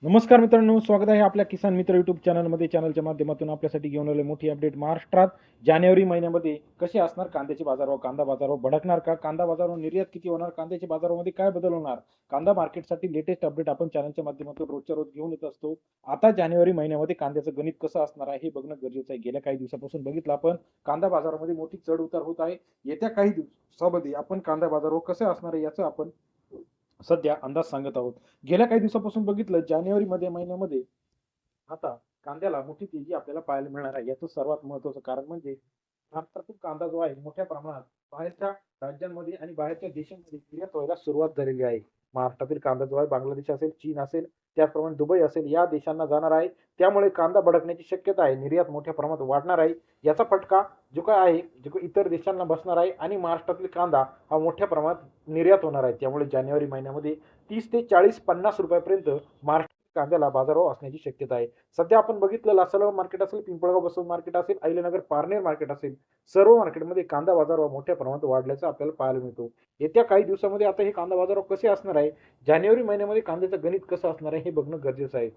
नमस्कार मित्रांनो, स्वागत आहे आपल्या किसान मित्र यूट्यूब चॅनलमध्ये. चॅनलच्या माध्यमातून आपल्यासाठी घेऊन आलेली मोठी अपडेट. महाराष्ट्रात जानेवारी महिन्यामध्ये कसे असणार कांद्याचे बाजारभाव? कांदा बाजारभाव भडकणार का? कांदा बाजारावर निर्यात किती होणार? कांद्याच्या बाजारामध्ये काय बदल होणार? कांदा मार्केटसाठी लेटेस्ट अपडेट आपण चॅनलच्या माध्यमातून रोजच्या रोज घेऊन येत असतो. आता जानेवारी महिन्यामध्ये कांद्याचं गणित कसं असणार आहे हे बघणं गरजेचं आहे. गेल्या काही दिवसापासून बघितलं आपण, कांदा बाजारामध्ये मोठी चढ उतार होत आहे. येत्या काही दिवसामध्ये आपण कांदा बाजारभाव कसे असणार आहे याचं आपण सध्या अंदाज सांगत आहोत. गेल्या काही दिवसापासून बघितलं, जानेवारी महिन्यामध्ये आता कांद्याला मोठी तेजी आपल्याला पाहायला मिळणार आहे. याचं सर्वात महत्त्वाचं कारण म्हणजे भारतातून कांदा जो आहे मोठ्या प्रमाणात बाहेरच्या राज्यांमध्ये आणि बाहेरच्या देशांमध्ये निर्यात व्हायला सुरुवात झालेली आहे. महाराष्ट्रातील कांदा जो आहे बांगलादेश असेल, चीन असेल, त्याचप्रमाणे दुबई असेल, या देशांना जाणार आहे. त्यामुळे कांदा भडकण्याची शक्यता आहे. निर्यात मोठ्या प्रमाणात वाढणार आहे. याचा फटका जो काय आहे, जो इतर देशांना बसणार आहे आणि महाराष्ट्रातील कांदा हा मोठ्या प्रमाणात निर्यात होणार आहे. त्यामुळे जानेवारी महिन्यामध्ये 30 ते 40, 50 रुपयापर्यंत महाराष्ट्रातील कांद्याला बाजारभाव असण्याची शक्यता आहे. सध्या आपण बघितलं, लासलगाव मार्केट असेल, पिंपळगाव बसवंत मार्केट असेल, अहिल्यानगर पारनेर मार्केट असेल, सर्व मार्केटमध्ये कांदा बाजारभाव मोठ्या प्रमाणात वाढल्याचं आपल्याला पाहायला मिळतो. येत्या काही दिवसामध्ये आता हे कांदा बाजारभाव कसे असणार आहे, जानेवारी महिन्यामध्ये कांद्याचं गणित कसं असणार आहे हे बघणं गरजेचं आहे.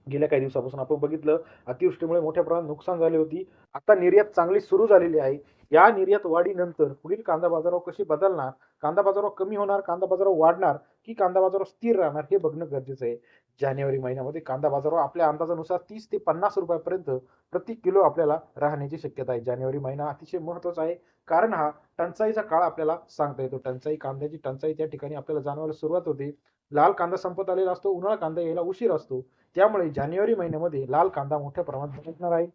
गेल्या काही दिवसापासून आपण बघितलं, अतिवृष्टीमुळे मोठ्या प्रमाणात नुकसान झाले होती. आता निर्यात चांगली सुरू झालेली आहे. या निर्यात वाढीनंतर पुढील कांदा बाजारभाव कसे बदलणार, कांदा बाजारभाव कमी होणार, कांदा बाजारभाव वाढणार की कांदा बाजारभाव स्थिर राहणार हे बघणं गरजेचं आहे. जानेवारी महिन्यामध्ये कांदा बाजारभाव आपल्या अंदाजानुसार 30 ते 50 रुपयापर्यंत प्रति किलो आपल्याला राहण्याची शक्यता आहे. जानेवारी महिना अतिशय महत्त्वाचा आहे, कारण हा टंचाईचा काळ आपल्याला सांगता येतो. कांद्याची टंचाई त्या ठिकाणी आपल्याला जाणवायला सुरुवात होते. लाल कांदा संपत आलेला असतो, उन्हाळा कांदा यायला उशीर असतो. त्यामुळे जानेवारी महिन्यामध्ये लाल कांदा मोठ्या प्रमाणात भेटणार आहे.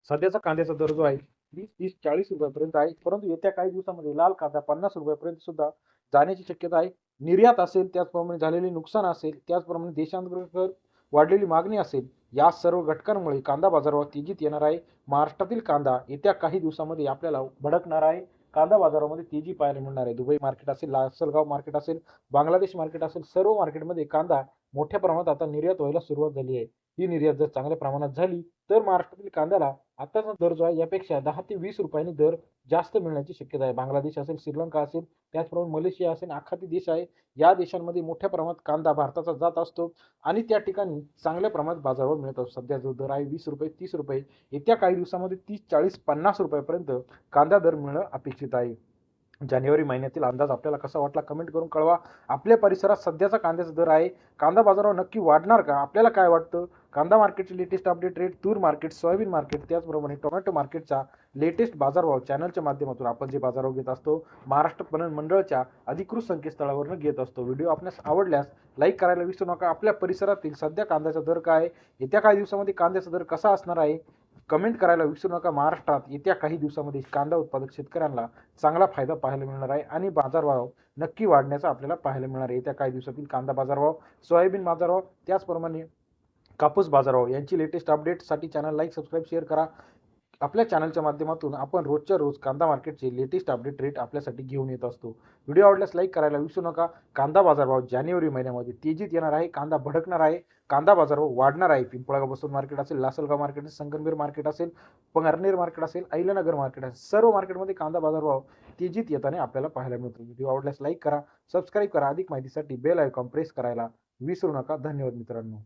सध्याचा कांद्याचा दर जो आहे 20, 30, 40 रुपयापर्यंत आहे. परंतु येत्या काही दिवसामध्ये लाल कांदा 50 रुपयापर्यंत सुद्धा जाण्याची शक्यता आहे. निर्यात असेल, त्याचप्रमाणे झालेले नुकसान असेल, त्याचप्रमाणे देशांतर्गत वाढलेली मागणी असेल, या सर्व घटकांमुळे कांदा बाजारावर तेजीत येणार आहे. महाराष्ट्रातील कांदा येत्या काही दिवसामध्ये आपल्याला भडकणार आहे. कांदा बाजारामध्ये तेजी पाहायला मिळणार आहे. दुबई मार्केट असेल, लासलगाव मार्केट असेल, बांगलादेश मार्केट असेल, सर्व मार्केटमध्ये कांदा मोठ्या प्रमाणात आता निर्यात व्हायला सुरुवात झाली आहे. ही निर्यात जर चांगल्या प्रमाणात झाली तर महाराष्ट्रातील कांद्याला आताचा दर जो आहे यापेक्षा 10 ते 20 रुपयांनी दर जास्त मिळण्याची शक्यता आहे. बांगलादेश असेल, श्रीलंका असेल, त्याचप्रमाणे मलेशिया असेल, आखाती देश आहे. या देशांमध्ये मोठ्या प्रमाणात कांदा भारताचा जात असतो आणि त्या ठिकाणी चांगल्या प्रमाणात बाजारभाव मिळत असतो. सध्या जो दर आहे 20 रुपये, 30 रुपये, येत्या काही दिवसामध्ये 30, 40, 50 रुपयापर्यंत कांदा दर मिळणं अपेक्षित आहे. जानेवारी महिन्यातील अंदाज आपल्याला कसा वाटला कमेंट करून कळवा. आपल्या परिसरात सध्याचा कांद्याचा दर आहे, कांदा बाजारावर नक्की वाढणार का? आपल्याला काय वाटतं? कांदा मार्केटचे लेटेस्ट अपडेट, रेट, तूर मार्केट, सोयाबीन मार्केट, त्याचप्रमाणे टोमॅटो मार्केटचा लेटेस्ट बाजारभाव चॅनलच्या माध्यमातून आपण जे बाजारभाव घेत असतो, महाराष्ट्र पणन मंडळाच्या अधिकृत संकेतस्थळावरून घेत असतो. व्हिडिओ आपल्यास आवडल्यास लाईक करायला विसरू नका. आपल्या परिसरातील सध्या कांद्याचा दर काय आहे, येत्या काही दिवसामध्ये कांद्याचा दर कसा असणार आहे, कमेंट करायला विसरू नका. महाराष्ट्रात येत्या काही दिवसामध्ये कांदा उत्पादक शेतकऱ्यांना चांगला फायदा पाहायला मिळणार आहे आणि बाजारभाव नक्की वाढण्याचा आपल्याला पाहायला मिळणार आहे. येत्या काही दिवसातील कांदा बाजारभाव, सोयाबीन बाजारभाव, त्याचप्रमाणे कापूस बाजारभाव यांची लेटेस्ट अपडेटसाठी चॅनल लाईक, सबस्क्राईब, शेअर करा. आपल्या चॅनलच्या माध्यमातून आपण रोजच्या रोज कांदा मार्केटचे लेटेस्ट अपडेट रेट आपल्यासाठी घेऊन येत असतो. व्हिडिओ आवडल्यास लाईक करायला विसरू नका. कांदा बाजारभाव जानेवारी महिन्यामध्ये तेजीत येणार आहे. कांदा भडकणार आहे. कांदा बाजारभाव वाढणार आहे. पिंपळगाव बसवंत मार्केट असेल, लासलगाव मार्केट असेल, संगमनेर मार्केट असेल, पारनेर मार्केट असेल, अहिल्यानगर मार्केट असेल, सर्व मार्केटमध्ये कांदा बाजारभाव तेजीत येताना आपल्याला पाहायला मिळतो. व्हिडिओ आवडल्यास लाईक करा, सबस्क्राईब करा. अधिक माहितीसाठी बेल आयकॉन प्रेस करायला विसरू नका. धन्यवाद मित्रांनो.